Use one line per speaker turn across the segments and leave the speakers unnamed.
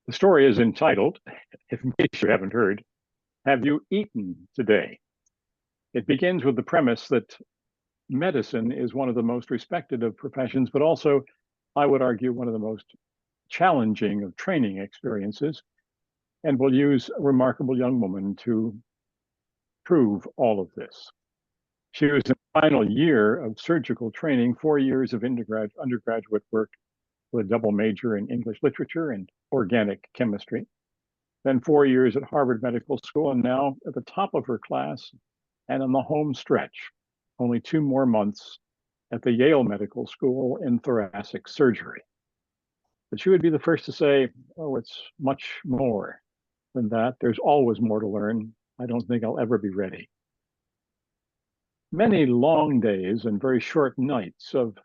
The story is entitled, if in case you haven't heard, Have You Eaten Today? It begins with the premise that medicine is one of the most respected of professions, but also, I would argue, one of the most challenging of training experiences, and we'll use a remarkable young woman to prove all of this. She was in the final year of surgical training, 4 years of undergraduate work with a double major in English literature and organic chemistry, then 4 years at Harvard Medical School, and now at the top of her class and on the home stretch, only 2 more months at the Yale Medical School in thoracic surgery. But she would be the first to say, oh, it's much more than that. There's always more to learn. I don't think I'll ever be ready. Many long days and very short nights of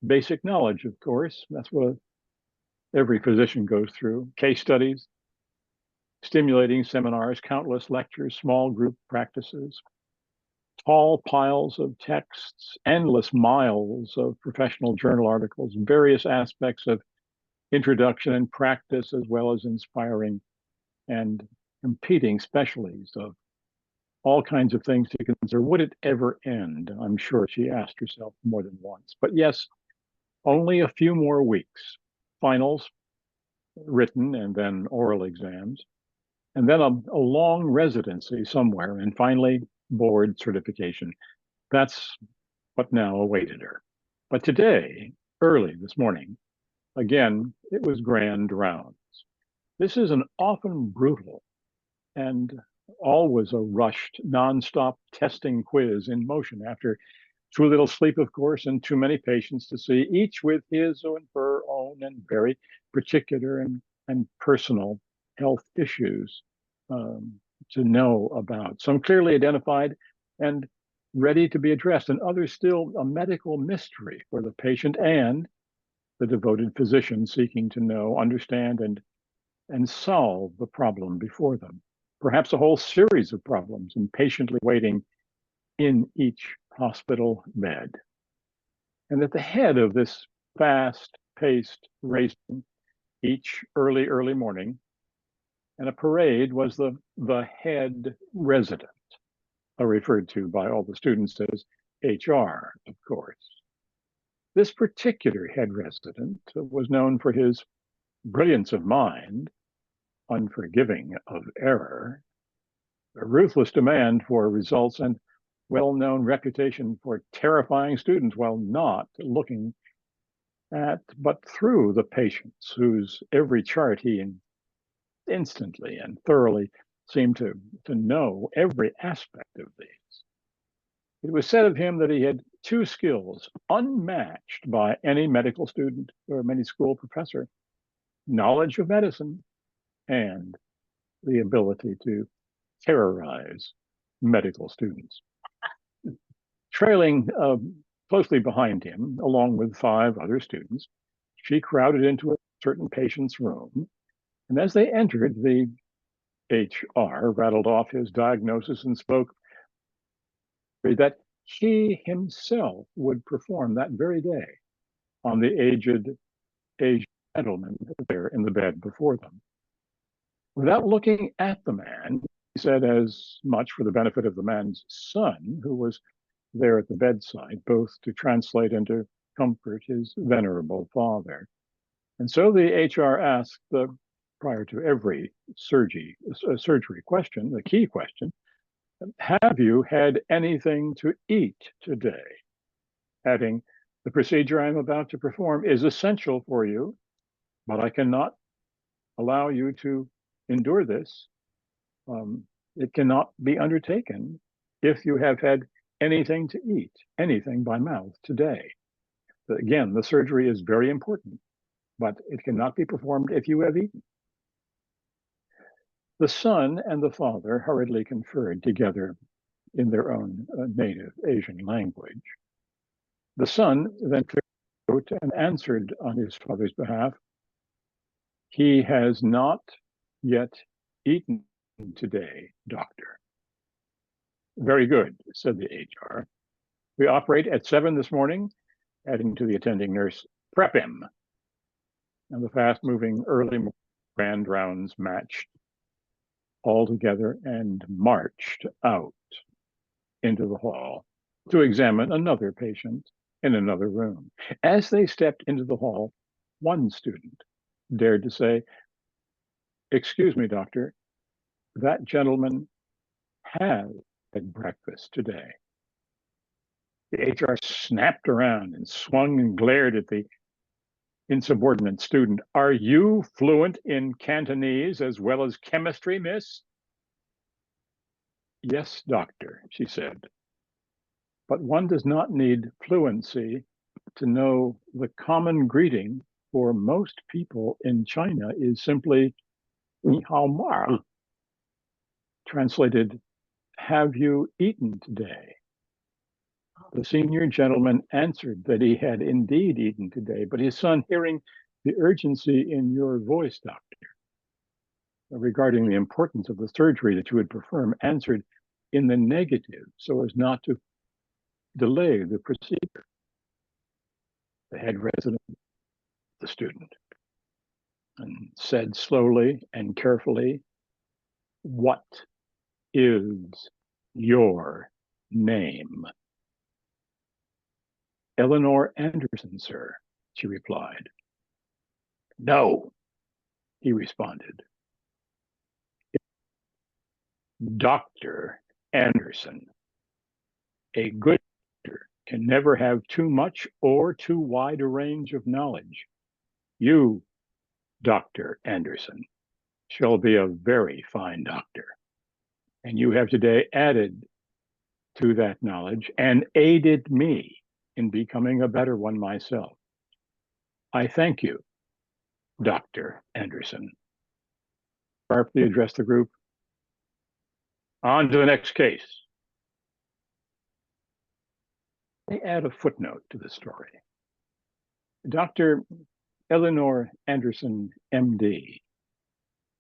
basic knowledge, of course. That's what every physician goes through. Case studies, stimulating seminars, countless lectures, small group practices, tall piles of texts, endless miles of professional journal articles, various aspects of introduction and practice, as well as inspiring and competing specialties of all kinds of things to consider. Would it ever end? I'm sure she asked herself more than once. But yes, only a few more weeks. Finals, written, and then oral exams, and then a long residency somewhere, and finally board certification. That's what now awaited her. But today, early this morning, again, it was grand rounds. This is an often brutal and always a rushed, nonstop testing quiz in motion after too little sleep, of course, and too many patients to see, each with his or her own and very particular and personal health issues to know about. Some clearly identified and ready to be addressed, and others still a medical mystery for the patient and the devoted physician seeking to know, understand, and solve the problem before them. Perhaps a whole series of problems and patiently waiting in each hospital bed. And at the head of this fast-paced racing each early morning, and a parade was the head resident, referred to by all the students as HR, of course. This particular head resident was known for his brilliance of mind, unforgiving of error, a ruthless demand for results, and well-known reputation for terrifying students while not looking at but through the patients whose every chart he instantly and thoroughly seemed to know every aspect of these. It was said of him that he had two skills unmatched by any medical student or many school professor: knowledge of medicine and the ability to terrorize medical students. Trailing closely behind him, along with 5 other students, she crowded into a certain patient's room. And as they entered, the HR rattled off his diagnosis and spoke that he himself would perform that very day on the aged Asian gentleman there in the bed before them. Without looking at the man, he said, as much for the benefit of the man's son, who was there at the bedside, both to translate and to comfort his venerable father. And so the HR asked, prior to every surgery question, the key question, have you had anything to eat today? Adding, the procedure I'm about to perform is essential for you, but I cannot allow you to endure this. It cannot be undertaken if you have had anything to eat, anything by mouth today. Again, the surgery is very important, but it cannot be performed if you have eaten. The son and the father hurriedly conferred together in their own native Asian language. The son then wrote and answered on his father's behalf, he has not yet eaten today, doctor. Very good, said the HR. We operate at 7 this morning, adding to the attending nurse, prep him. And the fast-moving early grand rounds matched all together and marched out into the hall to examine another patient in another room. As they stepped into the hall, one student dared to say, "Excuse me, doctor, that gentleman has had breakfast today." The HR snapped around and swung and glared at the insubordinate student. "Are you fluent in Cantonese as well as chemistry, miss?" "Yes, doctor," she said. "But one does not need fluency to know the common greeting for most people in China is simply 你好吗?" Translated, "Have you eaten today?" The senior gentleman answered that he had indeed eaten today, but his son, hearing the urgency in your voice, doctor, regarding the importance of the surgery that you would perform, answered in the negative so as not to delay the procedure. The head resident, the student, and said slowly and carefully, "What is your name?" "Eleanor Anderson, sir," she replied. "No," he responded. "Dr. Anderson. A good doctor can never have too much or too wide a range of knowledge. You, Dr. Anderson, shall be a very fine doctor. And you have today added to that knowledge and aided me in becoming a better one myself. I thank you, Dr. Anderson." Sharply addressed the group. "On to the next case." They add a footnote to the story. Dr. Eleanor Anderson, MD,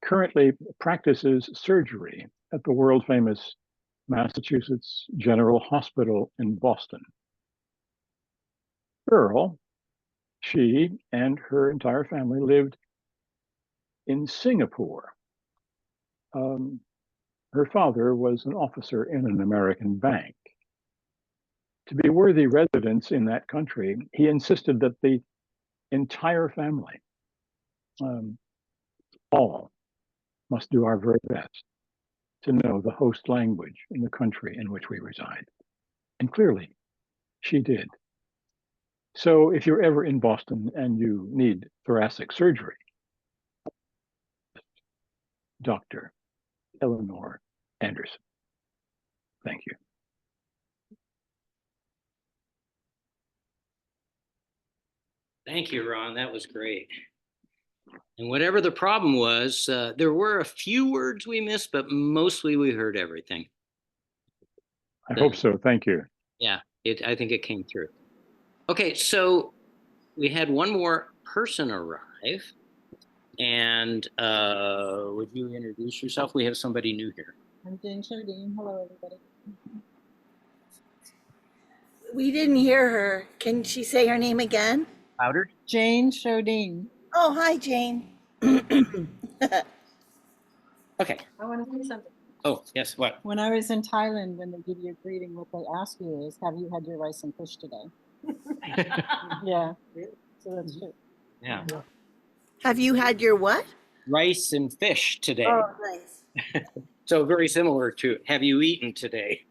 currently practices surgery at the world-famous Massachusetts General Hospital in Boston. Earl, she and her entire family lived in Singapore. Her father was an officer in an American bank. To be worthy residents in that country, he insisted that the entire family, all, must do our very best to know the host language in the country in which we reside. And clearly, she did. So if you're ever in Boston and you need thoracic surgery, Dr. Eleanor Anderson. Thank you.
Thank you, Ron. That was great. And whatever the problem was, there were a few words we missed, but mostly we heard everything.
I hope so. Thank you.
Yeah, I think it came through. Okay, so we had one more person arrive. And would you introduce yourself? We have somebody new here.
I'm Jane Shardine. Hello, everybody.
We didn't hear her. Can she say her name again?
Louder?
Jane Shardine.
Oh, hi, Jane.
Okay.
I want to say something.
Oh, yes, what?
When I was in Thailand, when they give you a greeting, what they ask you is, have you had your rice and fish today? Yeah. So that's true.
Yeah.
Have you had your what?
Rice and fish today.
Oh, nice.
So very similar to, have you eaten today?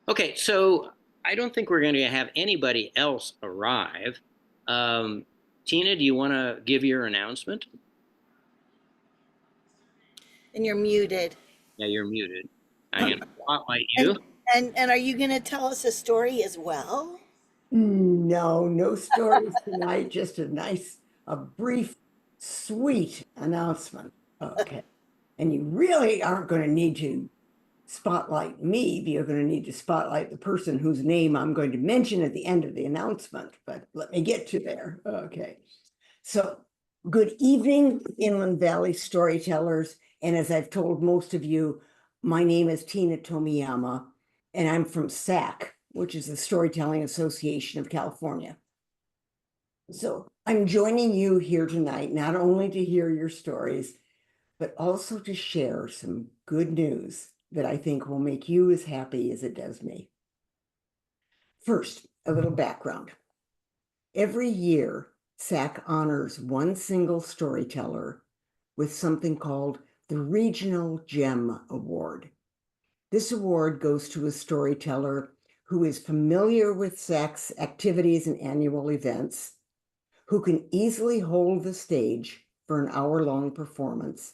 Okay, so I don't think we're going to have anybody else arrive. Tina, do you want to give your announcement?
And you're muted.
Yeah, you're muted. I'm going to spotlight you.
And are you going to tell us a story as well?
No stories tonight, just a brief, sweet announcement. Okay. And you really aren't going to need to spotlight me. You're going to need to spotlight the person whose name I'm going to mention at the end of the announcement, but let me get to there. Okay. So good evening, Inland Valley storytellers. And as I've told most of you, my name is Tina Tomiyama, and I'm from SAC, which is the Storytelling Association of California. So I'm joining you here tonight, not only to hear your stories, but also to share some good news that I think will make you as happy as it does me. First, a little background. Every year, SAC honors one single storyteller with something called the Regional Gem Award. This award goes to a storyteller who is familiar with SAC's activities and annual events, who can easily hold the stage for an hour-long performance,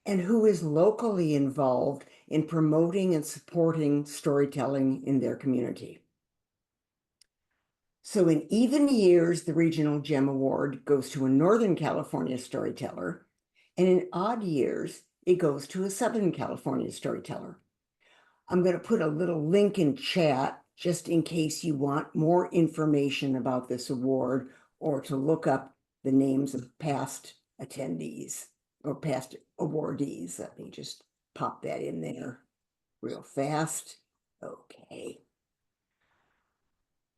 and who is locally involved in promoting and supporting storytelling in their community. So in even years, the Regional Gem Award goes to a Northern California storyteller, and in odd years, it goes to a Southern California storyteller. I'm going to put a little link in chat just in case you want more information about this award or to look up the names of past attendees or past awardees. Let me just pop that in there real fast. Okay.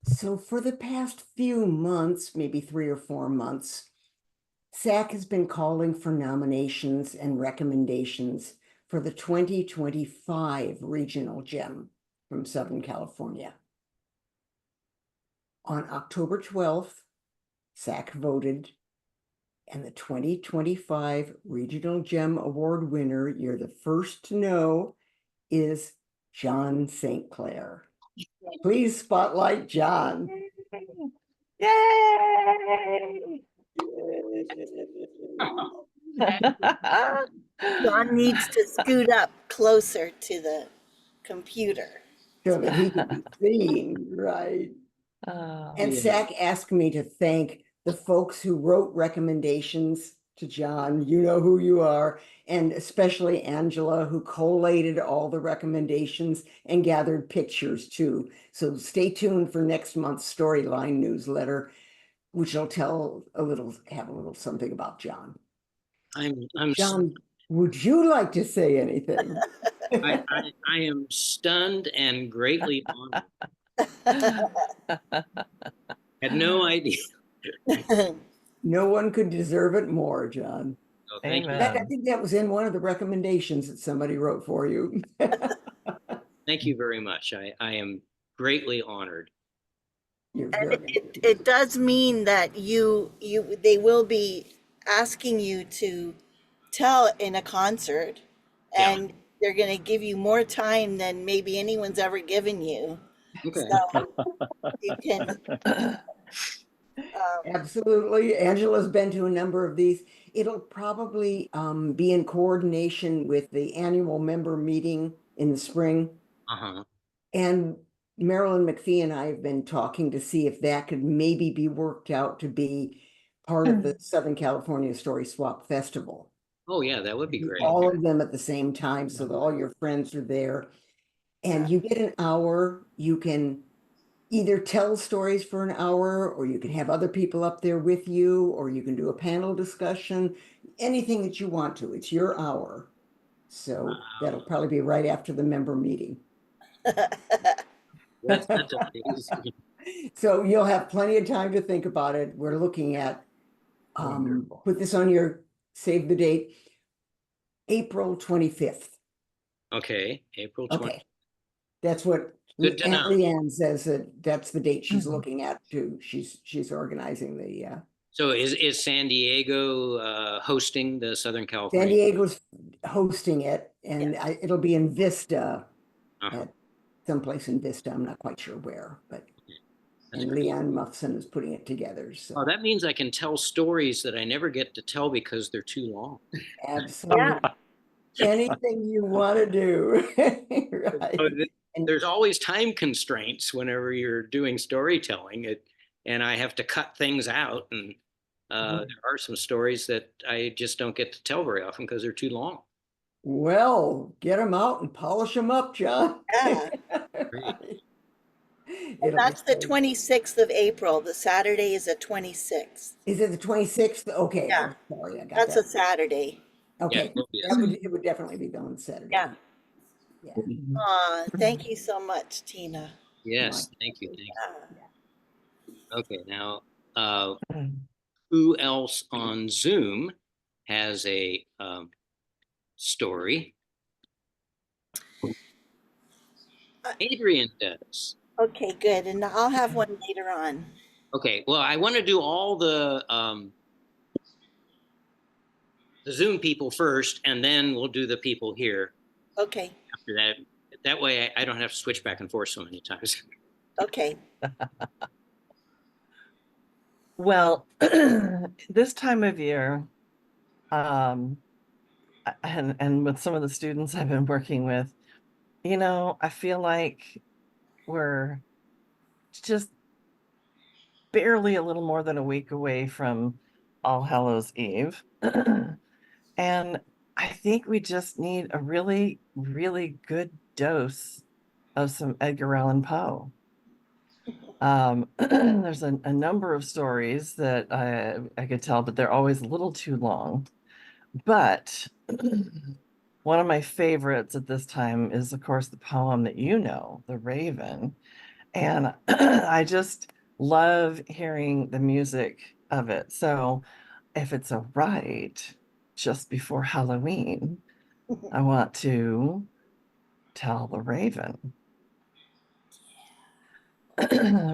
So for the past few months, maybe 3 or 4 months, SAC has been calling for nominations and recommendations for the 2025 Regional Gem from Southern California. On October 12th, SAC voted, and the 2025 Regional Gem Award winner, you're the first to know, is John St. Clair. Please spotlight John.
Yay! John needs to scoot up closer to the computer.
So that he can be seen, right? And
Yeah.
SAC asked me to thank the folks who wrote recommendations to John. You know who you are, and especially Angela, who collated all the recommendations and gathered pictures too. So stay tuned for next month's Storyline newsletter, which will have a little something about John.
I'm
John, would you like to say anything?
I am stunned and greatly honored. Had no idea.
No one could deserve it more, John.
So thank you.
I think that was in one of the recommendations that somebody wrote for you.
Thank you very much. I am greatly honored.
You're
And
very
it does mean that they will be asking you to tell in a concert,
Yeah.
and they're going to give you more time than maybe anyone's ever given you.
Okay.
So you can.
Absolutely. Angela's been to a number of these. It'll probably be in coordination with the annual member meeting in the spring.
Uh-huh.
And Marilyn McPhee and I have been talking to see if that could maybe be worked out to be part of the Southern California Story Swap Festival.
Oh yeah, that would be
Do
great.
all of them at the same time so that all your friends are there. And you get an hour. You can either tell stories for an hour, or you can have other people up there with you, or you can do a panel discussion, anything that you want to. It's your hour. So that'll probably be right after the member meeting.
That's amazing.
So you'll have plenty of time to think about it. We're looking at, put this on your, save the date, April 25th.
Okay, April 20th.
Okay. That's what
Good to
Aunt
know.
Leanne says that's the date she's looking at too. She's organizing the
So is San Diego hosting the Southern California?
San Diego's hosting it, and it'll be in Vista, at someplace in Vista. I'm not quite sure where, but and Leanne Muffson is putting it together. So
Oh, that means I can tell stories that I never get to tell because they're too long.
absolutely. Anything you want to do. Right.
There's always time constraints whenever you're doing storytelling, and I have to cut things out. And there are some stories that I just don't get to tell very often because they're too long.
Well, get them out and polish them up, John.
Yeah.
Right.
That's the 26th of April. The Saturday is the 26th.
Is it the 26th? Okay.
Yeah.
Sorry, I got
That's
that.
a Saturday.
Okay.
Yeah,
It would definitely be on Saturday.
Yeah.
Yeah.
Thank you so much, Tina.
Yes, thank you. Thank you. Okay, now who else on Zoom has a story? Adrian does.
Okay, good. And I'll have one later on.
Okay, well, I want to do all the Zoom people first, and then we'll do the people here
Okay,
after that. That way I don't have to switch back and forth so many times.
okay.
Well, this time of year, and with some of the students I've been working with, you know, I feel like we're just barely a little more than a week away from All Hallows Eve. And I think we just need a really, really good dose of some Edgar Allan Poe. There's a number of stories that I could tell, but they're always a little too long. But one of my favorites at this time is, of course, the poem that you know, The Raven. And I just love hearing the music of it. So if it's all right, just before Halloween, I want to tell The Raven.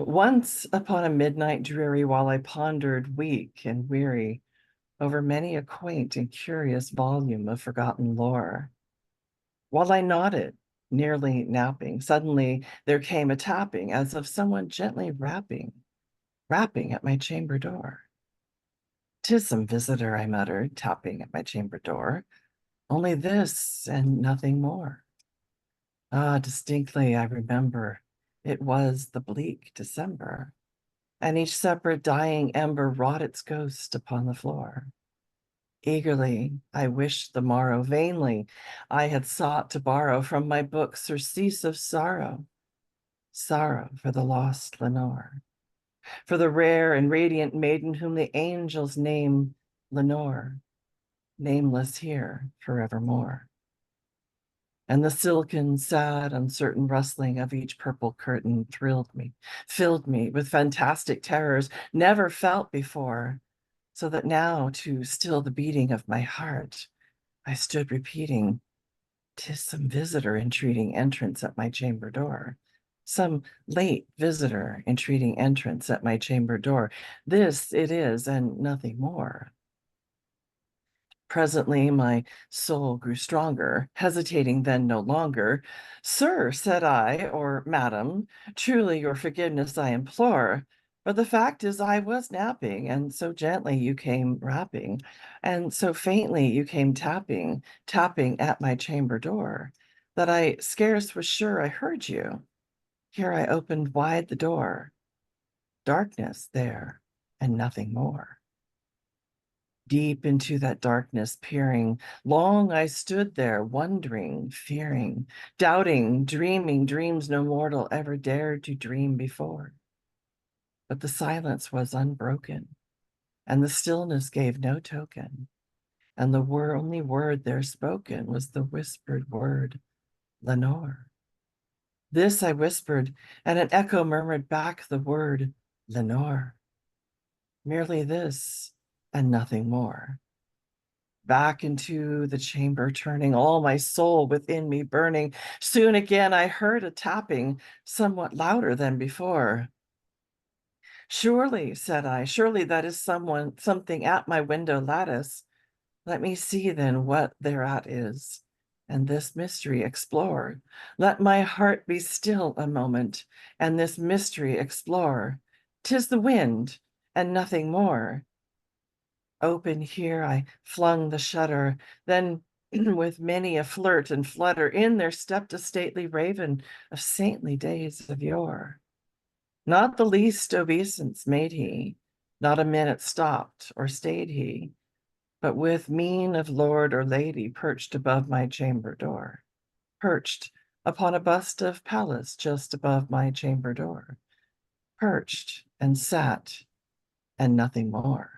Once upon a midnight dreary, while I pondered weak and weary over many a quaint and curious volume of forgotten lore, while I nodded, nearly napping, suddenly there came a tapping as of someone gently rapping at my chamber door. "'Tis some visitor," I muttered, tapping at my chamber door. "Only this and nothing more." Ah, distinctly I remember it was the bleak December, and each separate dying ember wrought its ghost upon the floor. Eagerly I wished the morrow, vainly I had sought to borrow from my book surcease of sorrow, sorrow for the lost Lenore, for the rare and radiant maiden whom the angels name Lenore, nameless here forevermore. And the silken, sad, uncertain rustling of each purple curtain thrilled me, filled me with fantastic terrors never felt before, so that now, to still the beating of my heart, I stood repeating, "'Tis some visitor entreating entrance at my chamber door. Some late visitor entreating entrance at my chamber door. This it is, and nothing more." Presently my soul grew stronger, hesitating then no longer. "Sir," said I, "or madam, truly your forgiveness I implore. But the fact is I was napping, and so gently you came rapping, and so faintly you came tapping, tapping at my chamber door, that I scarce was sure I heard you. Here I opened wide the door. Darkness there, and nothing more. Deep into that darkness peering, long I stood there, wondering, fearing, doubting, dreaming dreams no mortal ever dared to dream before. But the silence was unbroken, and the stillness gave no token, and the only word there spoken was the whispered word, Lenore. This I whispered, and an echo murmured back the word, Lenore. Merely this, and nothing more. Back into the chamber turning, all my soul within me burning. Soon again I heard a tapping, somewhat louder than before. "Surely," said I, "surely that is something at my window lattice. Let me see then what thereat is, and this mystery explore. Let my heart be still a moment, and this mystery explore. 'Tis the wind, and nothing more." Open here I flung the shutter, then with many a flirt and flutter, in there stepped a stately raven of saintly days of yore. Not the least obeisance made he, not a minute stopped or stayed he, but with mien of lord or lady perched above my chamber door, perched upon a bust of Pallas just above my chamber door, perched and sat, and nothing more.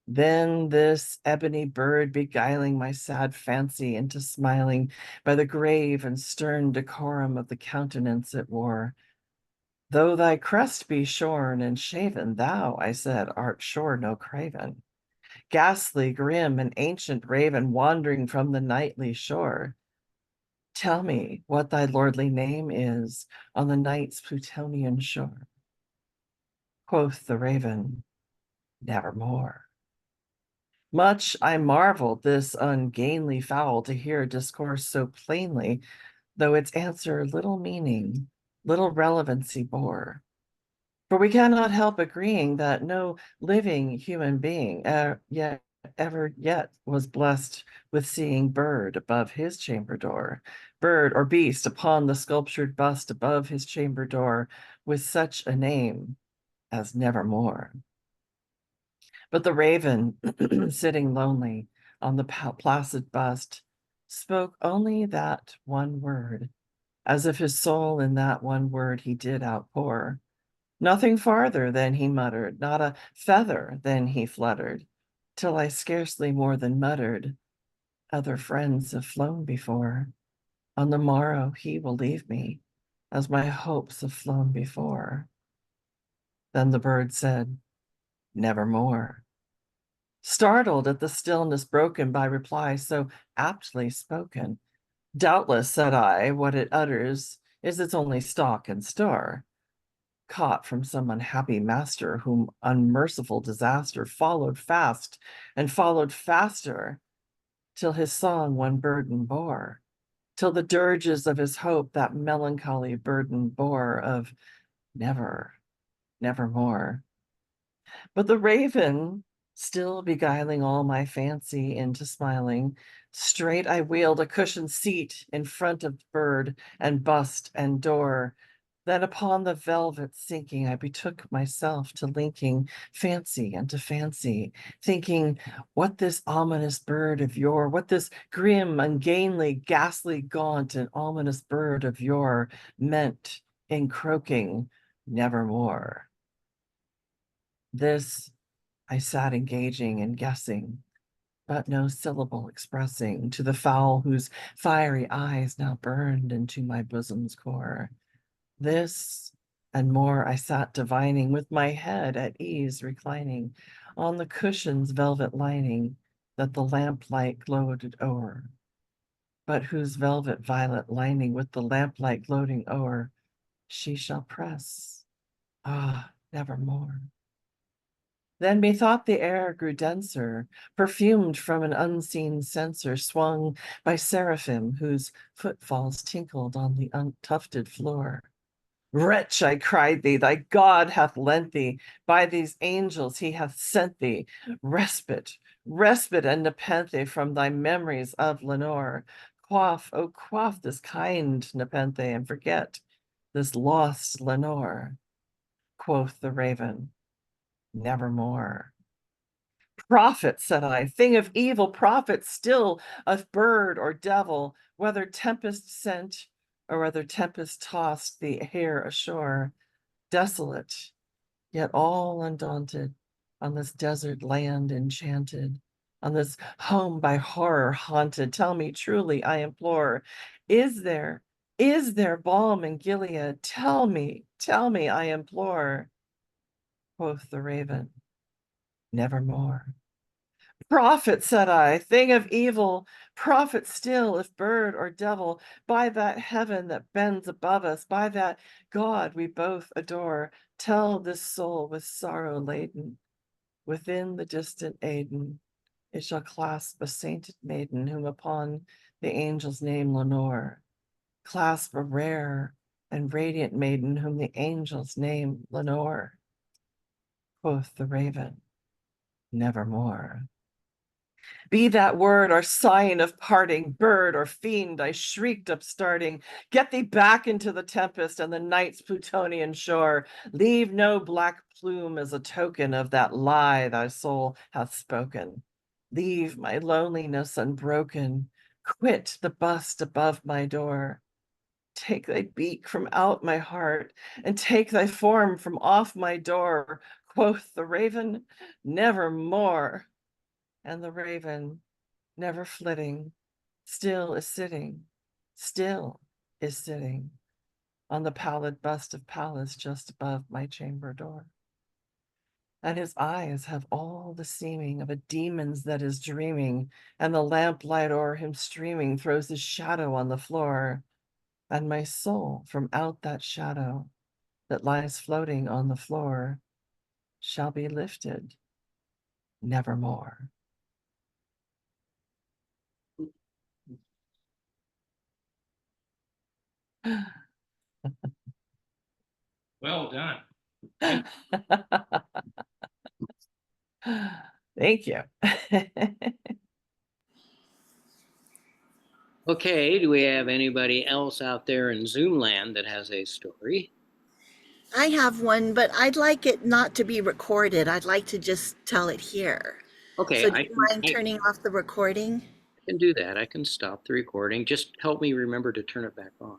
Then this ebony bird beguiling my sad fancy into smiling by the grave and stern decorum of the countenance it wore, Though thy crest be shorn and shaven, thou, I said, art sure no craven. Ghastly, grim, and ancient raven wandering from the nightly shore. Tell me what thy lordly name is on the night's Plutonian shore. Quoth the raven, nevermore. Much I marveled this ungainly fowl to hear discourse so plainly, though its answer little meaning, little relevancy bore. For we cannot help agreeing that no living human being ever yet was blessed with seeing bird above his chamber door, bird or beast upon the sculptured bust above his chamber door, with such a name as nevermore. But the raven, sitting lonely on the placid bust, spoke only that one word, as if his soul in that one word he did outpour. Nothing farther than he muttered, not a feather than he fluttered, till I scarcely more than muttered, other friends have flown before. On the morrow he will leave me, as my hopes have flown before. Then the bird said, nevermore. Startled at the stillness broken by reply so aptly spoken, doubtless, said I, what it utters is its only stock and store, caught from some unhappy master whom unmerciful disaster followed fast and followed faster, till his song one burden bore, till the dirges of his hope that melancholy burden bore of never, nevermore. But the raven, still beguiling all my fancy into smiling, straight I wheeled a cushioned seat in front of bird and bust and door. Then upon the velvet sinking, I betook myself to linking fancy unto fancy, thinking what this ominous bird of yore, what this grim, ungainly, ghastly, gaunt, and ominous bird of yore meant in croaking nevermore. This I sat engaging and guessing, but no syllable expressing to the fowl whose fiery eyes now burned into my bosom's core. This and more I sat divining, with my head at ease reclining on the cushion's velvet lining that the lamplight gloated o'er, but whose velvet violet lining with the lamplight gloating o'er she shall press, ah, nevermore. Then methought the air grew denser, perfumed from an unseen censer swung by seraphim whose footfalls tinkled on the untufted floor. Wretch, I cried thee, thy God hath lent thee, by these angels he hath sent thee, respite, respite and nepenthe from thy memories of Lenore. Quaff, oh quaff this kind nepenthe, and forget this lost Lenore. Quoth the raven, nevermore. Prophet, said I, thing of evil, prophet still of bird or devil, whether tempest sent or whether tempest tossed the hair ashore, desolate, yet all undaunted, on this desert land enchanted, on this home by horror haunted, tell me truly, I implore, is there balm in Gilead? Tell me, I implore. Quoth the raven, nevermore. Prophet, said I, thing of evil, prophet still, if bird or devil, by that heaven that bends above us, by that God we both adore, tell this soul with sorrow laden, within the distant Aden, it shall clasp a sainted maiden, whom upon the angels name Lenore, clasp a rare and radiant maiden, whom the angels name Lenore. Quoth the raven, nevermore. Be that word or sign of parting, bird or fiend, I shrieked upstarting. Get thee back into the tempest and the night's Plutonian shore. Leave no black plume as a token of that lie thy soul hath spoken. Leave my loneliness unbroken. Quit the bust above my door. Take thy beak from out my heart, and take thy form from off my door. Quoth the raven, nevermore. And the raven, never flitting, still is sitting, still is sitting, on the pallid bust of Pallas just above my chamber door. And his eyes have all the seeming of a demon's that is dreaming, and the lamplight o'er him streaming throws his shadow on the floor, and my soul from out that shadow that lies floating on the floor shall be lifted nevermore.
Well done.
Thank you.
Okay, do we have anybody else out there in Zoom land that has a story?
I have one, but I'd like it not to be recorded. I'd like to just tell it here.
Okay,
So do
I
you mind turning off the recording?
can do that. I can stop the recording. Just help me remember to turn it back on.